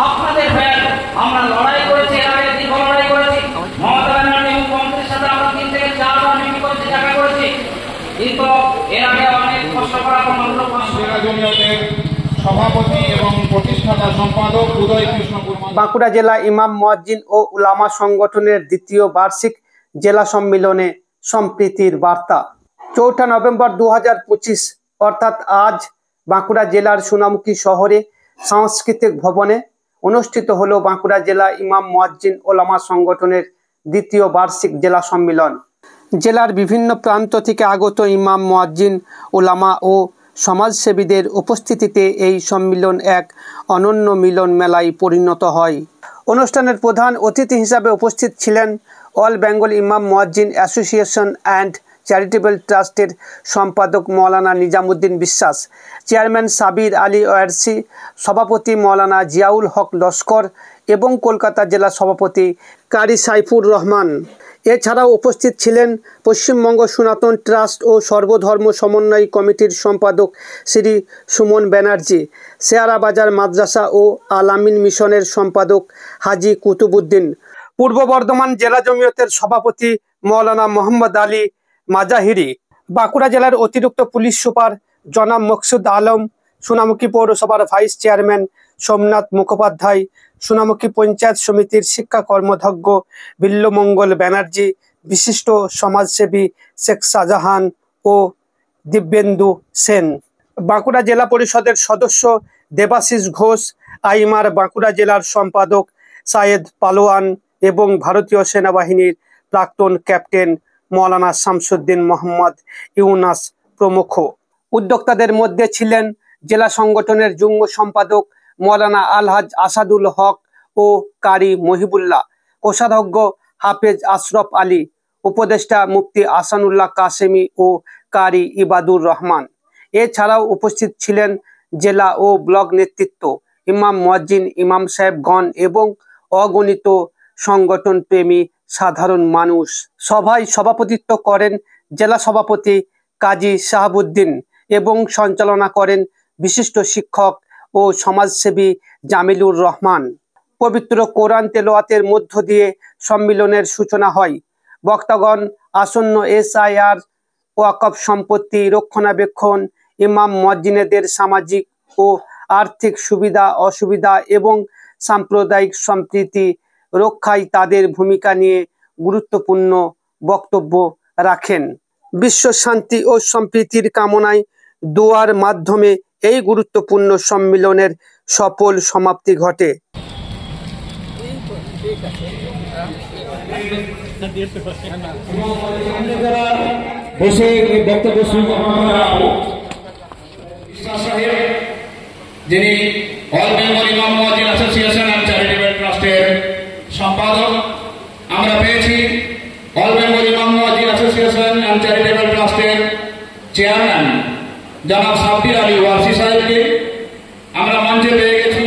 আপনাদের ফ্যান আমরা লড়াই করেছি, এর আগে দীর্ঘ লড়াই করেছি। মমতা ব্যানার্জি মুখ্যমন্ত্রীর সাথে আমরা 3 থেকে 4 বার মিটিং করেছি, দেখা করেছি, কিন্তু এর আগে অনেক কষ্ট করার পর মাত্র 5 জেলা জমিয়তের সভাপতি এবং প্রতিষ্ঠাতা সম্পাদক উদয় কৃষ্ণ কুমার। বাঁকুড়া জেলা ইমাম মুয়াজ্জিন ও উলামা সংগঠনের দ্বিতীয় বার্ষিক জেলা সম্মেলনে সম্প্রীতির বার্তা। 4 নভেম্বর 2025 অর্থাৎ আজ বাঁকুড়া জেলার সোনামুখী শহরে সাংস্কৃতিক ভবনে অনুষ্ঠিত হলো বাঁকুড়া জেলা ইমাম মুয়াজ্জিন ওলামা সংগঠনের দ্বিতীয় বার্ষিক জেলা সম্মেলন। জেলার বিভিন্ন প্রান্ত থেকে আগত ইমাম মুয়াজ্জিন ওলামা ও সমাজসেবীদের উপস্থিতিতে এই সম্মেলন এক অনন্য মিলন মেলায় পরিণত হয়। অনুষ্ঠানের প্রধান অতিথি হিসাবে উপস্থিত ছিলেন অল বেঙ্গল ইমাম মুয়াজ্জিন অ্যাসোসিয়েশন অ্যান্ড চ্যারিটেবল ট্রাস্টের সম্পাদক মৌলানা নিজামুদ্দিন বিশ্বাস, চেয়ারম্যান সাবির আলী ওয়ারসি, সভাপতি মৌলানা জিয়াউল হক লস্কর এবং কলকাতা জেলা সভাপতি কারি সাইফুর রহমান। এছাড়াও উপস্থিত ছিলেন পশ্চিমবঙ্গ সনাতন ট্রাস্ট ও সর্বধর্ম সমন্বয় কমিটির সম্পাদক শ্রী সুমন ব্যানার্জি, শেয়ারা বাজার মাদ্রাসা ও আল আমিন মিশনের সম্পাদক হাজি কুতুবুদ্দিন, পূর্ব বর্ধমান জেলা জমিয়তের সভাপতি মৌলানা মোহাম্মদ আলী মাজাহিরি, বাঁকুড়া জেলার অতিরিক্ত পুলিশ সুপার জনাব মকসুদ আলম, সোনামুখী পৌরসভার ভাইস চেয়ারম্যান সোমনাথ মুখোপাধ্যায়, সোনামুখী পঞ্চায়েত সমিতির শিক্ষা কর্মধ্যক্ষ বিল্লমঙ্গল ব্যানার্জি, বিশিষ্ট সমাজসেবী শেখ শাহজাহান ও দিব্যেন্দু সেন, বাঁকুড়া জেলা পরিষদের সদস্য দেবাশিস ঘোষ, আইমার বাঁকুড়া জেলার সম্পাদক সায়েদ পালোয়ান এবং ভারতীয় সেনাবাহিনীর প্রাক্তন ক্যাপ্টেন মৌলানা শামসুদ্দিন মোহাম্মদ ইউনাস প্রমুখ। উদ্যোক্তাদের মধ্যে ছিলেন জেলা সংগঠনের যুগ্ম সম্পাদক মৌলানা আলহাজ আসাদুল হক ও কারি মহিবুল্লাহ, কোষাধ্যক্ষ হাফেজ আশরফ আলী, উপদেষ্টা মুফতি আসানুল্লাহ কাসেমি ও কারি ইবাদুর রহমান। এছাড়াও উপস্থিত ছিলেন জেলা ও ব্লক নেতৃত্ব, ইমাম মুয়াজ্জিন, ইমাম সাহেবগণ এবং অগণিত সংগঠন প্রেমী সাধারণ মানুষ। সভায় সভাপতিত্ব করেন জেলা সভাপতি কাজী শাহাবুদ্দিন এবং সঞ্চালনা করেন বিশিষ্ট শিক্ষক ও সমাজসেবী জামিলুর রহমান। পবিত্র কোরআন তেলাওয়াতের মধ্য দিয়ে সম্মেলনের সূচনা হয়। বক্তাগণ আসন্ন SIR, ওয়াকফ সম্পত্তি রক্ষণাবেক্ষণ, ইমাম মুয়াজ্জিনদের সামাজিক ও আর্থিক সুবিধা অসুবিধা এবং সাম্প্রদায়িক সম্প্রীতি রক্ষায় তাদের ভূমিকা নিয়ে গুরুত্বপূর্ণ বক্তব্য রাখেন। বিশ্ব শান্তি ও সম্প্রীতির কামনায় দোয়ার মাধ্যমে এই গুরুত্বপূর্ণ সম্মেলনের সফল সমাপ্তি ঘটে। যিনি অল বেঙ্গল ইমাম মুয়াজ্জিন অ্যাসোসিয়েশন অ্যান্ড চ্যারিটেবল ট্রাস্টের সম্পাদক, আমরা পেয়েছি অল বেঙ্গল ইমাম মুয়াজ্জিন অ্যাসোসিয়েশন অ্যান্ড চ্যারিটেবল ট্রাস্টের চেয়ারম্যান জনাব সাবির আলী ওয়ারসি সাহেবকে আমরা মঞ্চে পেয়ে গেছি।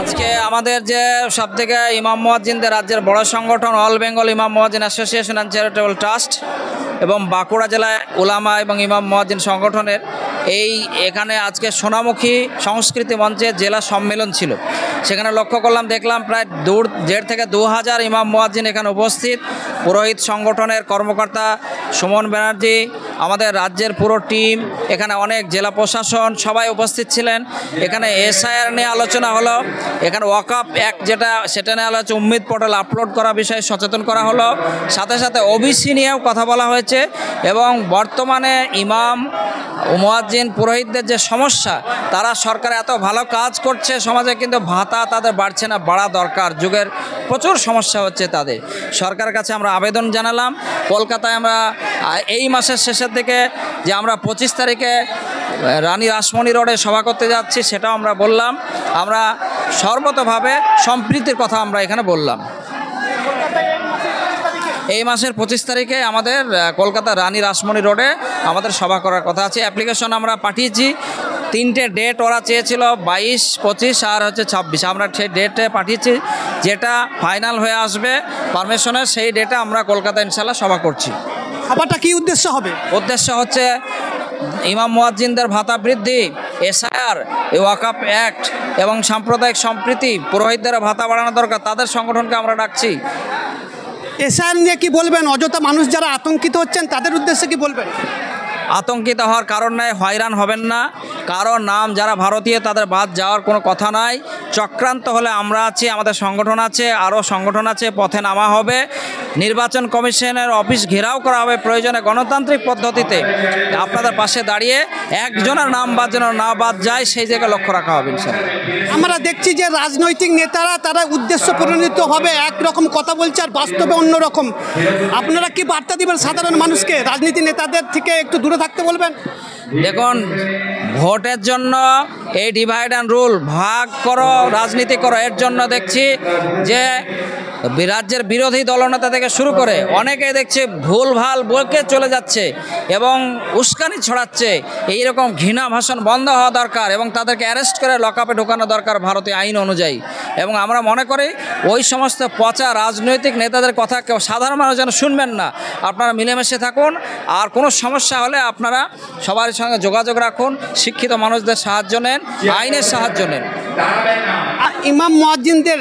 আজকে আমাদের যে সবথেকে ইমাম মুয়াজ্জিনদের রাজ্যের বড় সংগঠন অল বেঙ্গল ইমাম মুয়াজ্জিন অ্যাসোসিয়েশন অ্যান্ড চ্যারিটেবল ট্রাস্ট এবং বাঁকুড়া জেলায় উলামা এবং ইমাম মুয়াজ্জিন সংগঠনের এখানে আজকে সোনামুখী সংস্কৃতি মঞ্চে জেলা সম্মেলন ছিল। সেখানে লক্ষ্য করলাম, দেখলাম প্রায় 1,500 থেকে 2,000 ইমাম মুয়াজ্জিন এখানে উপস্থিত। পুরোহিত সংগঠনের কর্মকর্তা সুমন ব্যানার্জি, আমাদের রাজ্যের পুরো টিম, এখানে অনেক জেলা প্রশাসন সবাই উপস্থিত ছিলেন। এখানে SIR নিয়ে আলোচনা হলো, এখানে ওয়াকফ অ্যাক্ট যেটা সেটা নিয়ে আলোচনা, উম্মিদ পোর্টাল আপলোড করা বিষয়ে সচেতন করা হলো, সাথে সাথে OBC নিয়েও কথা বলা হয়েছে এবং বর্তমানে ইমাম মুয়াজ্জিন পুরোহিতদের যে সমস্যা, তারা সরকার এত ভালো কাজ করছে সমাজে, কিন্তু ভাতা তাদের বাড়ছে না, বাড়া দরকার। যুগের প্রচুর সমস্যা হচ্ছে তাদের। সরকারের কাছে আমরা আবেদন জানালাম। কলকাতায় আমরা এই মাসের শেষের দিকে যে আমরা 25 তারিখে রানী রাসমণি রোডে সভা করতে যাচ্ছি, সেটাও আমরা বললাম। আমরা সর্বতভাবে সম্প্রীতির কথা আমরা এখানে বললাম। এই মাসের 25 তারিখে আমাদের কলকাতা রানী রাসমণি রোডে আমাদের সভা করার কথা আছে। অ্যাপ্লিকেশন আমরা পাঠিয়েছি। 3টে ডেট ওরা চেয়েছিল, 22, 25 আর 26। আমরা সেই ডেটে পাঠিয়েছি, যেটা ফাইনাল হয়ে আসবে পারমিশনের, সেই ডেটে আমরা কলকাতা ইনশাল্লাহ সভা করছি। সভাটা কি উদ্দেশ্য হবে? উদ্দেশ্য হচ্ছে ইমাম মুয়াজ্জিনদের ভাতা বৃদ্ধি, এসআইআর, ওয়াকফ অ্যাক্ট এবং সাম্প্রদায়িক সম্প্রীতি, পুরোহিতদের ভাতা বাড়ানো দরকার, তাদের সংগঠনকে আমরা ডাকছি। এসআইআর নিয়ে কি বলবেন? অযথা মানুষ যারা আতঙ্কিত হচ্ছেন তাদের উদ্দেশ্যে কি বলবেন? আতঙ্কিত হওয়ার কারণ নাই, হয়রান হবেন না। কারণ নাম যারা ভারতীয় তাদের বাদ যাওয়ার কোনো কথা নাই। চক্রান্ত হলে আমরা আছি, আমাদের সংগঠন আছে, আরও সংগঠন আছে, পথে নামা হবে। নির্বাচন কমিশনের অফিস ঘেরাও করা হবে প্রয়োজনে গণতান্ত্রিক পদ্ধতিতে। আপনাদের পাশে দাঁড়িয়ে একজনের নাম বাদ যেন না বাদ যায় সেই জায়গায় লক্ষ্য রাখা হবে ইনশাআল্লাহ। আমরা দেখছি যে রাজনৈতিক নেতারা তারা উদ্দেশ্য পরিণত হবে একরকম কথা বলছে আর বাস্তবে অন্যরকম। আপনারা কি বার্তা দিবেন সাধারণ মানুষকে? রাজনীতি নেতাদের থেকে একটু দূরে থাকতে বলবেন? দেখুন, ভোটের জন্য এই ডিভাইড অ্যান্ড রুল, ভাগ করো রাজনীতি করো, এর জন্য দেখছি যে রাজ্যের বিরোধী দলনেতা থেকে শুরু করে অনেকেই দেখছে ভুলভাল বলকে চলে যাচ্ছে এবং উস্কানি ছড়াচ্ছে। এইরকম ঘৃণা ভাষণ বন্ধ হওয়া দরকার এবং তাদেরকে অ্যারেস্ট করে লকআপে ঢোকানো দরকার ভারতীয় আইন অনুযায়ী। এবং আমরা মনে করি ওই সমস্ত পচা রাজনৈতিক নেতাদের কথা কেউ সাধারণ মানুষ যেন শুনবেন না। আপনারা মিলেমিশে থাকুন, আর কোনো সমস্যা হলে আপনারা সবার সঙ্গে যোগাযোগ রাখুন, শিক্ষিত মানুষদের সাহায্য নেন, আইনের সাহায্য নেন। ইমাম মুয়াজ্জিনদের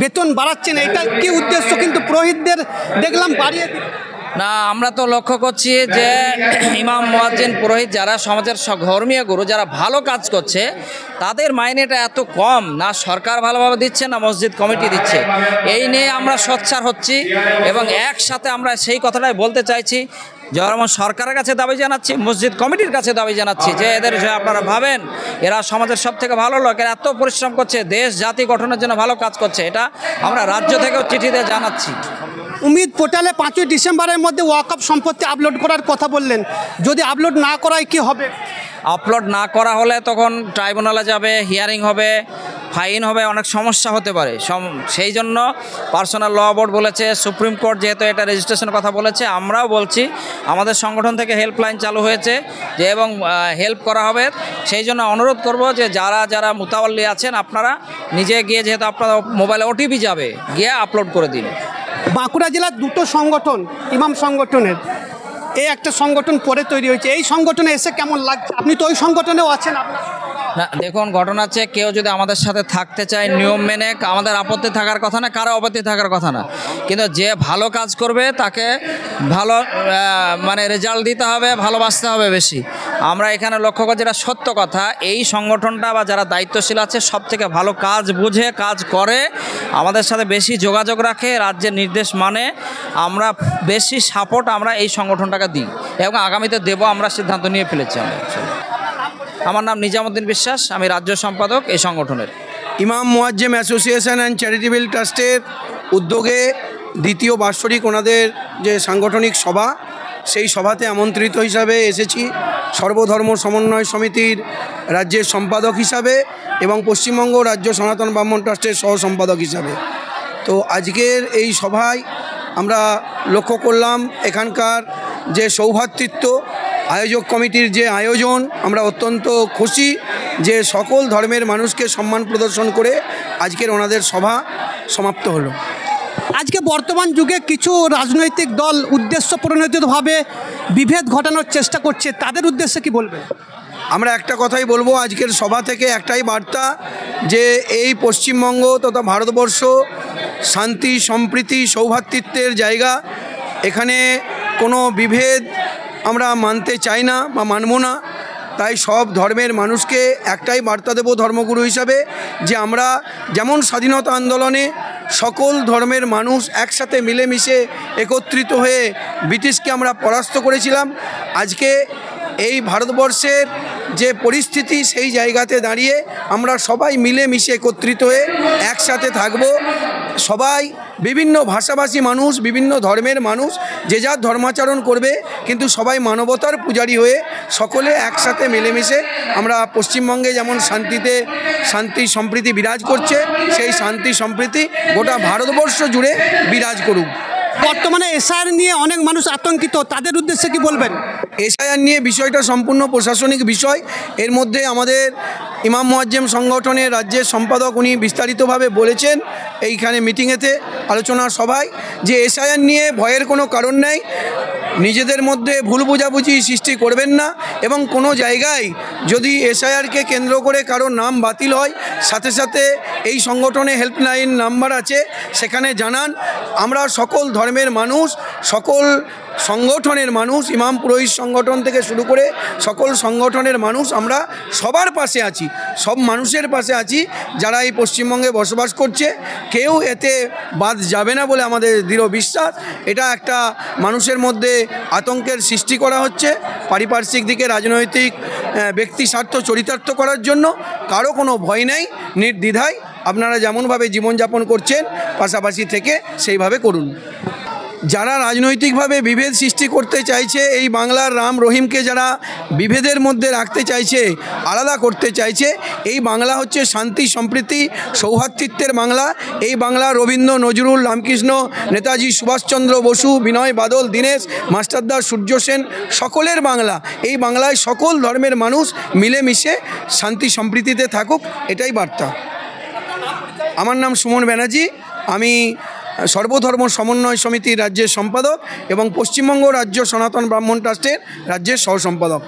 বেতন বাড়াচ্ছেন, এটা কি উদ্দেশ্য? কিন্তু পুরোহিতদের দেখলাম বাড়িয়ে না, আমরা তো লক্ষ্য করছি যে ইমাম মুয়াজ্জিন পুরোহিত যারা সমাজের ধর্মীয় গুরু যারা ভালো কাজ করছে তাদের মাইনেটা এত কম, না সরকার ভালোভাবে দিচ্ছে না মসজিদ কমিটি দিচ্ছে। এই নিয়ে আমরা সোচ্চার হচ্ছি এবং একসাথে আমরা সেই কথাটাই বলতে চাইছি। যেমন সরকারের কাছে দাবি জানাচ্ছি, মসজিদ কমিটির কাছে দাবি জানাচ্ছি যে এদের যে আপনারা ভাবেন এরা সমাজের সব থেকে ভালো লোক, এরা এত পরিশ্রম করছে, দেশ জাতি গঠনের জন্য ভালো কাজ করছে, এটা আমরা রাজ্য থেকেও চিঠি দিয়ে জানাচ্ছি। উমিদ পোর্টালে 5ই ডিসেম্বরের মধ্যে ওয়াকফ সম্পত্তি আপলোড করার কথা বললেন, যদি আপলোড না করায় কি হবে? আপলোড না করা হলে তখন ট্রাইব্যুনালে যাবে, হিয়ারিং হবে, ফাইন হবে, অনেক সমস্যা হতে পারে। সেই জন্য পার্সোনাল ল বোর্ড বলেছে, সুপ্রিম কোর্ট যেহেতু এটা রেজিস্ট্রেশনের কথা বলেছে, আমরাও বলছি, আমাদের সংগঠন থেকে হেল্পলাইন চালু হয়েছে যে এবং হেল্প করা হবে। সেই জন্য অনুরোধ করব যে যারা যারা মুতাওয়াল্লি আছেন আপনারা নিজে গিয়ে, যেহেতু আপনার মোবাইলে ওটিপি যাবে, গিয়ে আপলোড করে দিন। বাঁকুড়া জেলার দুটো সংগঠন ইমাম সংগঠনের, এই একটা সংগঠন পরে তৈরি হয়েছে, এই সংগঠনে এসে কেমন লাগছে? আপনি তো ওই সংগঠনেও আছেন। না দেখুন, ঘটনা হচ্ছে কেউ যদি আমাদের সাথে থাকতে চায় নিয়ম মেনে, আমাদের আপত্তি থাকার কথা না, কারো আপত্তি থাকার কথা না, কিন্তু যে ভালো কাজ করবে তাকে ভালো মানে রেজাল্ট দিতে হবে, ভালোবাসতে হবে বেশি। আমরা এখানে লক্ষ্য করছি, যেটা সত্য কথা, এই সংগঠনটা বা যারা দায়িত্বশীল আছে সব থেকে ভালো কাজ বুঝে কাজ করে, আমাদের সাথে বেশি যোগাযোগ রাখে, রাজ্যের নির্দেশ মানে, আমরা বেশি সাপোর্ট আমরা এই সংগঠনটাকে দিই এবং আগামীতে দেবো, আমরা সিদ্ধান্ত নিয়ে ফেলেছি। আমার নাম নিজামুদ্দিন বিশ্বাস, আমি রাজ্য সম্পাদক এই সংগঠনের। ইমাম মুয়াজ্জিম অ্যাসোসিয়েশন অ্যান্ড চ্যারিটেবল ট্রাস্টের উদ্যোগে দ্বিতীয় বাৎসরিক ওনাদের যে সাংগঠনিক সভা, সেই সভাতে আমন্ত্রিত হিসাবে এসেছি সর্বধর্ম সমন্বয় সমিতির রাজ্যের সম্পাদক হিসাবে এবং পশ্চিমবঙ্গ রাজ্য সনাতন ব্রাহ্মণ ট্রাস্টের সহ সম্পাদক হিসাবে। তো আজকের এই সভায় আমরা লক্ষ্য করলাম এখানকার যে সৌভ্রাতৃত্ব, আয়োজক কমিটির যে আয়োজন, আমরা অত্যন্ত খুশি যে সকল ধর্মের মানুষকে সম্মান প্রদর্শন করে আজকের ওনাদের সভা সমাপ্ত হলো। আজকে বর্তমান যুগে কিছু রাজনৈতিক দল উদ্দেশ্য প্রণোদিতভাবে বিভেদ ঘটানোর চেষ্টা করছে, তাদের উদ্দেশ্যে কি বলবেন? আমরা একটা কথাই বলবো, আজকের সভা থেকে একটাই বার্তা যে এই পশ্চিমবঙ্গ তথা ভারতবর্ষ শান্তি, সম্প্রীতি, সৌভ্রাতৃত্বের জায়গা। এখানে কোনো বিভেদ আমরা মানতে চাই না বা মানব না। তাই সব ধর্মের মানুষকে একটাই বার্তা দেব ধর্মগুরু হিসাবে, যে আমরা যেমন স্বাধীনতা আন্দোলনে সকল ধর্মের মানুষ একসাথে মিলেমিশে একত্রিত হয়ে ব্রিটিশকে আমরা পরাস্ত করেছিলাম, আজকে এই ভারতবর্ষের যে পরিস্থিতি সেই জায়গাতে দাঁড়িয়ে আমরা সবাই মিলেমিশে একত্রিত হয়ে একসাথে থাকব। সবাই বিভিন্ন ভাষাভাষী মানুষ, বিভিন্ন ধর্মের মানুষ যে যার ধর্মাচরণ করবে, কিন্তু সবাই মানবতার পূজারী হয়ে সকলে একসাথে মিলেমিশে আমরা পশ্চিমবঙ্গে যেমন শান্তি সম্প্রীতি বিরাজ করছে, সেই শান্তি সম্প্রীতি গোটা ভারতবর্ষ জুড়ে বিরাজ করুক। বর্তমানে এসআইআর নিয়ে অনেক মানুষ আতঙ্কিত, তাদের উদ্দেশ্যে কি বলবেন? এসআইআর নিয়ে বিষয়টা সম্পূর্ণ প্রশাসনিক বিষয়। এর মধ্যে আমাদের ইমাম মুয়াজ্জিম সংগঠনের রাজ্যের সম্পাদক উনি বিস্তারিতভাবে বলেছেন এইখানে মিটিংয়েতে, আলোচনা সভায়, যে এসআইআর নিয়ে ভয়ের কোনো কারণ নেই। নিজেদের মধ্যে ভুল বোঝাবুঝি সৃষ্টি করবেন না, এবং কোনো জায়গায় যদি এসআইআরকে কেন্দ্র করে কারো নাম বাতিল হয়, সাথে সাথে এই সংগঠনে হেল্পলাইন নাম্বার আছে, সেখানে জানান। আমরা সকল ধর্মের মানুষ, সকল সংগঠনের মানুষ, ইমাম পুরোহিত সংগঠন থেকে শুরু করে সকল সংগঠনের মানুষ, আমরা সবার পাশে আছি, সব মানুষের পাশে আছি যারা এই পশ্চিমবঙ্গে বসবাস করছে। কেউ এতে বাদ যাবে না বলে আমাদের দৃঢ় বিশ্বাস। এটা একটা মানুষের মধ্যে আতঙ্কের সৃষ্টি করা হচ্ছে পারিপার্শ্বিক দিকে, রাজনৈতিক ব্যক্তি স্বার্থ চরিতার্থ করার জন্য। কারো কোনো ভয় নেই, নির্দ্বিধায় আপনারা যেমনভাবে জীবনযাপন করছেন পাশাপাশি থেকে সেইভাবে করুন। যারা রাজনৈতিকভাবে বিভেদ সৃষ্টি করতে চাইছে, এই বাংলার রাম রহিমকে যারা বিভেদের মধ্যে রাখতে চাইছে, আলাদা করতে চাইছে, এই বাংলা হচ্ছে শান্তি সম্প্রীতি সৌহার্দ্যের বাংলা। এই বাংলা রবীন্দ্র, নজরুল, রামকৃষ্ণ, নেতাজি সুভাষচন্দ্র বসু, বিনয় বাদল, দীনেশ, মাস্টারদা, সূর্য সেন সকলের বাংলা। এই বাংলায় সকল ধর্মের মানুষ মিলেমিশে শান্তি সম্প্রীতিতে থাকুক, এটাই বার্তা। আমার নাম সুমন ব্যানার্জি, আমি সর্বধর্ম সমন্বয় সমিতির রাজ্যের সম্পাদক এবং পশ্চিমবঙ্গ রাজ্য সনাতন ব্রাহ্মণ ট্রাস্টের রাজ্যের সহ সম্পাদক।